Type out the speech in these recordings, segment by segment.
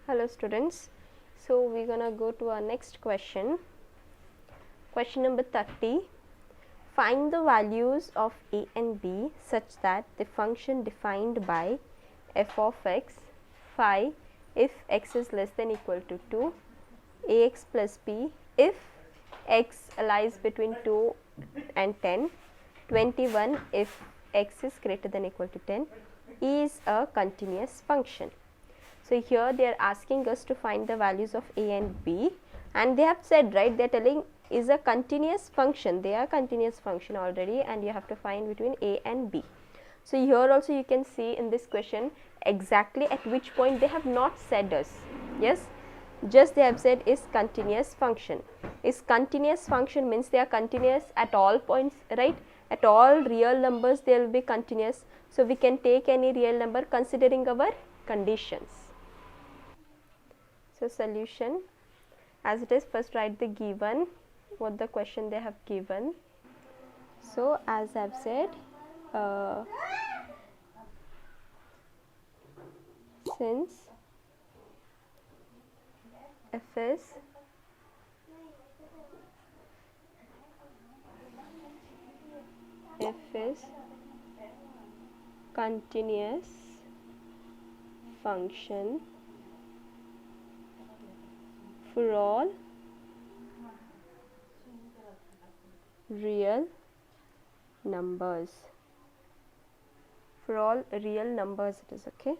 Hello students, so we're gonna go to our next question. Question number 30. Find the values of a and b such that the function defined by f of x phi if x is less than equal to 2, ax plus b if x lies between 2 and 10, 21 if x is greater than equal to 10 is a continuous function. So here they are asking us to find the values of a and b, and they have said, right, they are telling is a continuous function. They are continuous function already, and you have to find between a and b. So here also you can see in this question exactly at which point they have not said us. Yes, just they have said is continuous function. Is continuous function means they are continuous at all points, right? At all real numbers they will be continuous. So we can take any real number considering our conditions. So solution, as it is, first write the given, what the question they have given. So as I have said, since f is continuous function for all real numbers. For all real numbers it is, okay.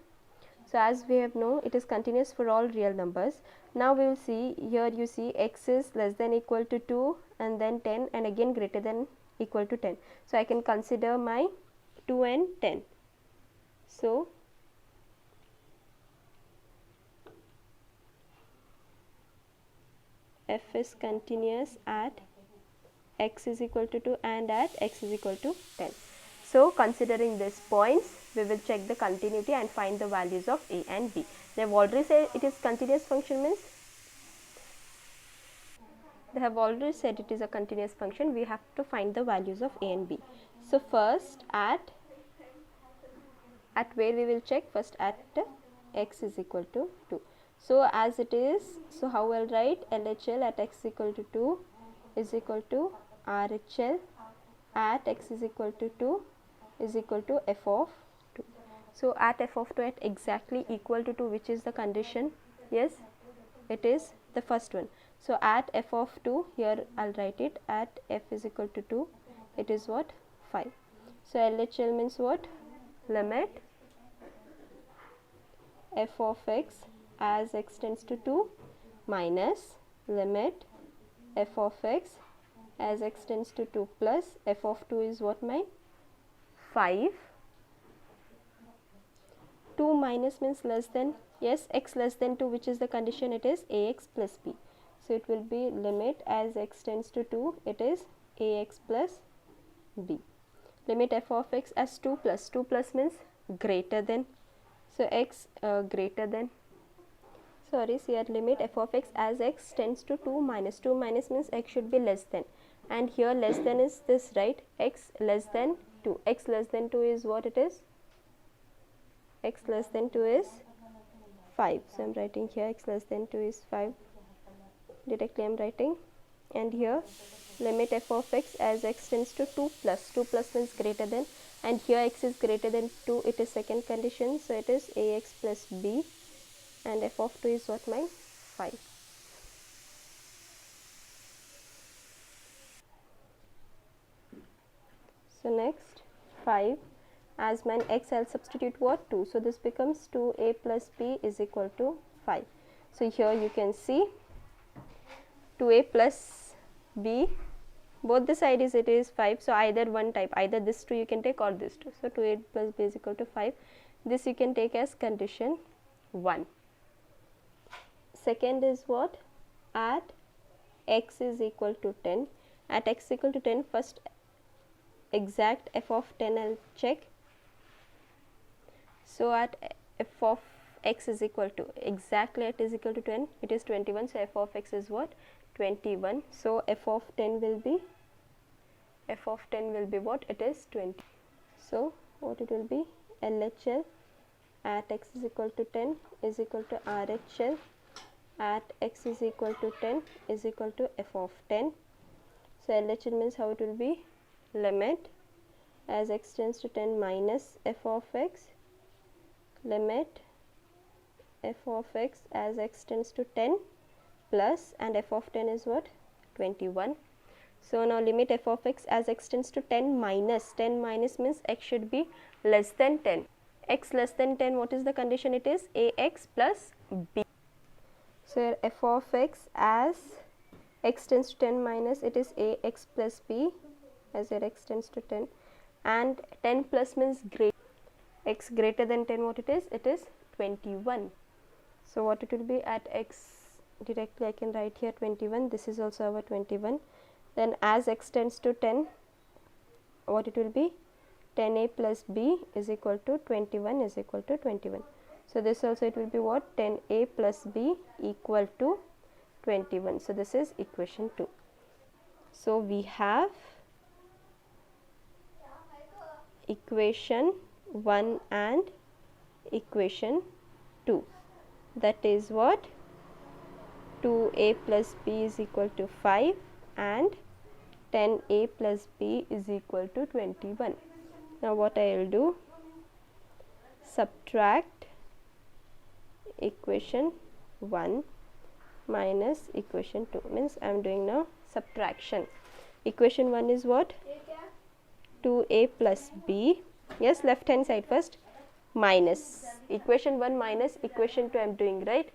So as we have known, it is continuous for all real numbers. Now we will see, here you see x is less than equal to 2 and then 10 and again greater than equal to 10. So I can consider my 2 and 10. So f is continuous at x is equal to 2 and at x is equal to 10. So considering these points, we will check the continuity and find the values of a and b. They have already said it is continuous function means, they have already said it is a continuous function. We have to find the values of a and b. So first at where we will check, first at x is equal to 2. So as it is, so how I will write, LHL at x equal to 2 is equal to RHL at x is equal to 2 is equal to f of 2. So at f of 2 at exactly equal to 2, which is the condition? Yes, it is the first one. So at f of 2, here I will write it at f is equal to 2, it is what? 5. So LHL means what? Limit f of x as x tends to 2 minus limit f of x as x tends to 2 plus f of 2 is what, my 5. 2 minus means less than, yes, x less than 2, which is the condition, it is ax plus b. So it will be limit as x tends to 2, it is ax plus b. Limit f of x as 2 plus means greater than, so x greater than, sorry, so here limit f of x as x tends to 2 minus means x should be less than, and here less than is this, right, x less than 2, x less than 2 is what it is, x less than 2 is 5. So I am writing here x less than 2 is 5, directly I am writing, and here limit f of x as x tends to 2 plus means greater than, and here x is greater than 2, it is second condition, so it is ax plus b, and f of 2 is what, my 5. So next 5, as my x I will substitute what, 2, so this becomes 2a plus b is equal to 5. So here you can see 2a plus b, both the sides it is 5, so either one type, either this 2 you can take or this 2, so 2a plus b is equal to 5, this you can take as condition 1. Second is what, at x is equal to 10, at x equal to 10, first exact f of 10 I will check. So at f of x is equal to, exactly it is equal to 10, it is 21, so f of x is what, 21, so f of 10 will be what, it is 20. So what it will be, LHL at x is equal to 10 is equal to RHL at x is equal to 10 is equal to f of 10. So LHL means how it will be, limit as x tends to 10 minus f of x, limit f of x as x tends to 10 plus, and f of 10 is what, 21. So now limit f of x as x tends to 10 minus means x should be less than 10. X less than 10, what is the condition? It is ax plus b. So here f of x as x tends to 10 minus, it is ax plus b, as here x tends to 10, and 10 plus means x greater than 10, what it is? It is 21. So what it will be at x, directly I can write here 21, this is also our 21. Then as x tends to 10, what it will be, 10a plus b is equal to 21 is equal to 21. So this also it will be what, 10a plus b equal to 21. So this is equation 2. So we have equation 1 and equation 2, that is what, 2a plus b is equal to 5 and 10a plus b is equal to 21. Now what I will do, subtract equation 1 minus equation 2, means I am doing now subtraction. Equation 1 is what, 2a plus b, yes, left hand side first, minus equation 1 minus equation 2 I am doing, right,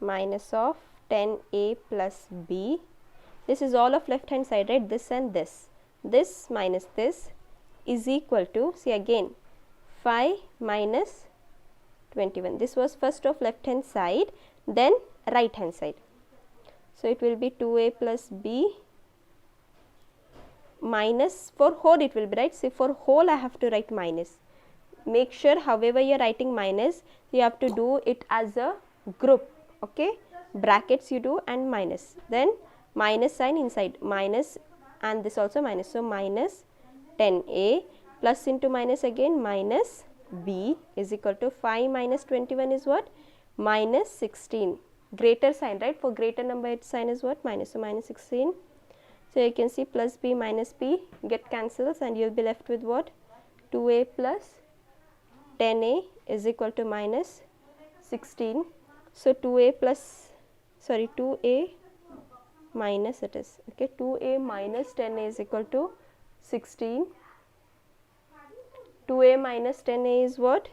minus of 10a plus b, this is all of left hand side, right, this and this minus this is equal to, see again, 5 minus 21, this was first of left hand side, then right hand side. So it will be 2a plus b minus, for whole it will be, right, see for whole I have to write minus. Make sure however you are writing minus, you have to do it as a group, okay, brackets you do and minus, then minus sign inside, minus, and this also minus. So minus 10a plus into minus again minus b is equal to 5 minus 21 is what, minus 16, greater sign, right, for greater number its sign is what, minus, so minus 16. So you can see plus b minus b get cancels and you will be left with what, 2a plus 10a is equal to minus 16. So 2a plus, sorry, 2a minus it is, okay, 2a minus 10a is equal to 16. 2a minus 10a is what,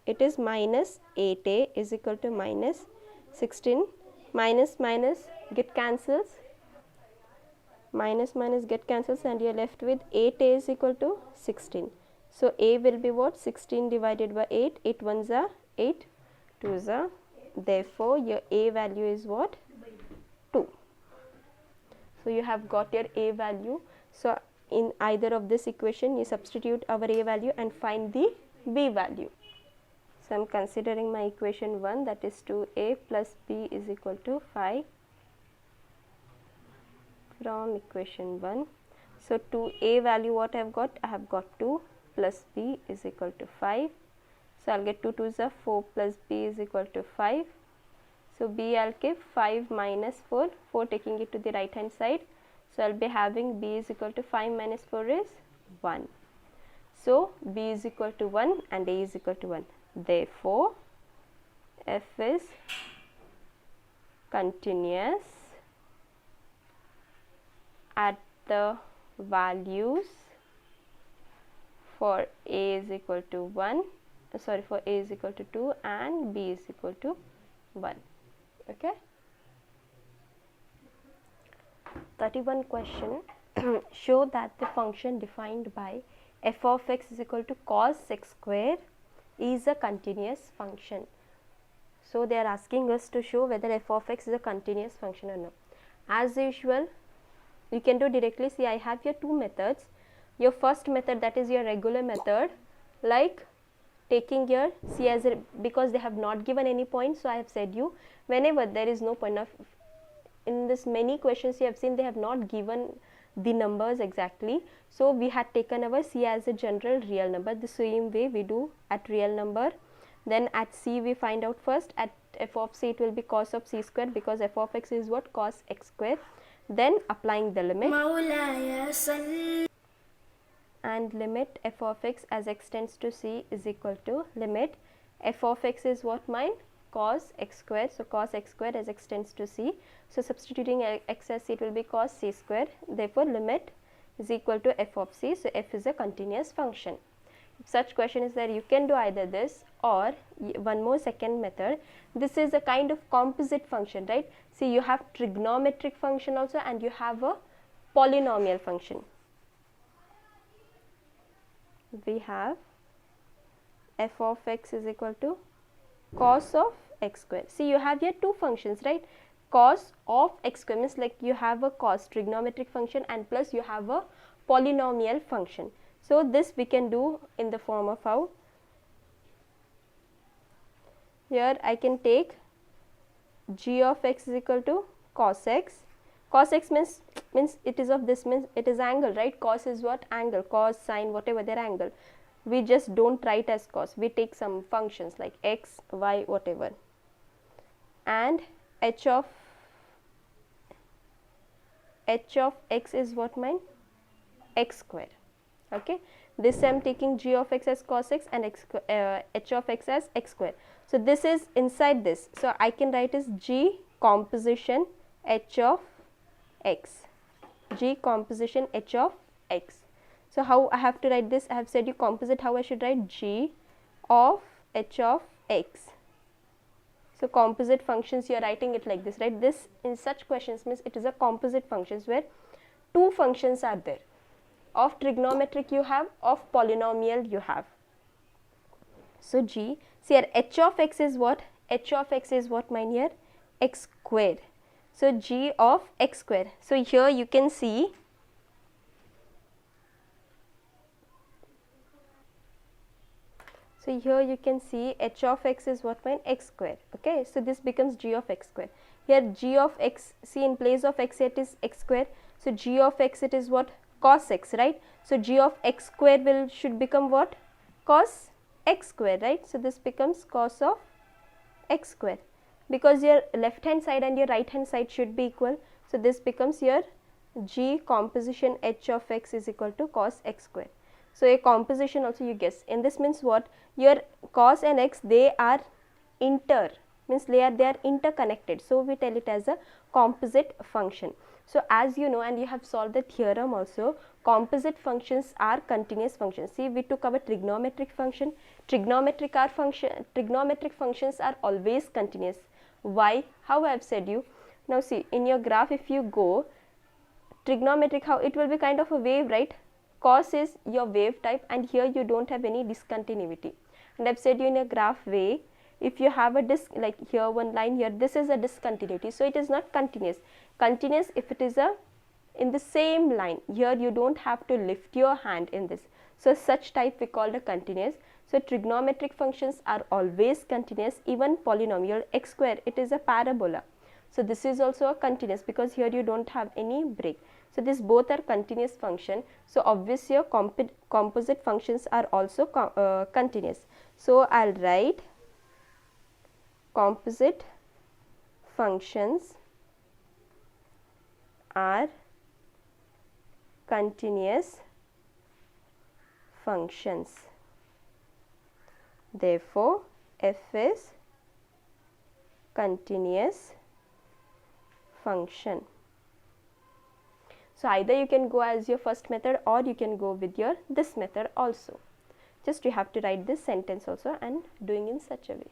it is minus 8a is equal to minus 16. Minus minus get cancels, minus minus get cancels, and you are left with 8a is equal to 16. So a will be what, 16 divided by 8, 8 ones are 8, 2s are, therefore your a value is what, 2. So you have got your a value. So in either of this equation you substitute our a value and find the b value. So I am considering my equation 1, that is 2a plus b is equal to 5 from equation 1. So 2a value what I have got, I have got 2 plus b is equal to 5. So I will get 2 2s are 4 plus b is equal to 5. So b I will keep 5 minus 4, 4 taking it to the right hand side. So I will be having b is equal to 5 minus 4 is 1. So b is equal to 1 and a is equal to 1. Therefore f is continuous at the values for a is equal to 1, sorry, for a is equal to 2 and b is equal to 1. Okay. 31 question. Show that the function defined by f of x is equal to cos x square is a continuous function. So they are asking us to show whether f of x is a continuous function or not. As usual, you can do directly. See, I have here two methods. Your first method, that is your regular method, like taking your c as a, because they have not given any point, so I have said you whenever there is no point of, in this many questions you have seen they have not given the numbers exactly. So we had taken our c as a general real number, the same way we do at real number. Then at c we find out first, at f of c it will be cos of c square, because f of x is what, cos x square. Then applying the limit, and limit f of x as x tends to c is equal to limit f of x is what, mine, cos x square. So cos x square as x tends to c. So substituting x as c, it will be cos c square. Therefore limit is equal to f of c. So f is a continuous function. If such question is there, you can do either this or one more second method. This is a kind of composite function, right? See, you have trigonometric function also, and you have a polynomial function. We have f of x is equal to cos of x square. See, you have here two functions, right? Cos of x square means like you have a cos trigonometric function, and plus you have a polynomial function. So this we can do in the form of how, here I can take g of x is equal to cos x. Cos x means it is of this, means it is angle, right? Cos is what, angle, cos, sine, whatever their angle. We just don't write as cos, we take some functions like x, y, whatever. And h of x is what, mine, x square. Okay, this I am taking g of x as cos x and h of x as x square. So this is inside this, so I can write as g composition h of x, g composition h of x. So how I have to write this? I have said you composite, how I should write, g of h of x. So composite functions, you are writing it like this, right? This in such questions means it is a composite functions where two functions are there. Of trigonometric you have, of polynomial you have. So g, see here h of x is what? H of x is what, mine, here, x square. So g of x square. So here you can see, h of x is what, mine, x square. Okay, so this becomes g of x square. Here g of x, see in place of x it is x square. So g of x it is what, cos x, right? So g of x square should become what, cos x square, right? So this becomes cos of x square, because your left hand side and your right hand side should be equal. So this becomes your g composition h of x is equal to cos x square. So a composition also you guess. In this means what, your cos and x, they are means they are interconnected. So we tell it as a composite function. So as you know, and you have solved the theorem also, composite functions are continuous functions. See, we took our trigonometric function. Trigonometric functions are always continuous. Why? How I have said you. Now see, in your graph if you go, trigonometric, how it will be kind of a wave, right? Cos is your wave type, and here you don't have any discontinuity. And I have said you in a graph way, if you have a like here one line, here this is a discontinuity, so it is not continuous. Continuous if it is in the same line, here you don't have to lift your hand in this. So such type we call the continuous. So trigonometric functions are always continuous, even polynomial x square, it is a parabola. So this is also a continuous, because here you don't have any break. So these both are continuous function. So obviously your composite functions are also continuous. So I'll write composite functions are continuous functions. Therefore f is continuous function. So either you can go as your first method, or you can go with your this method also. Just you have to write this sentence also and doing in such a way.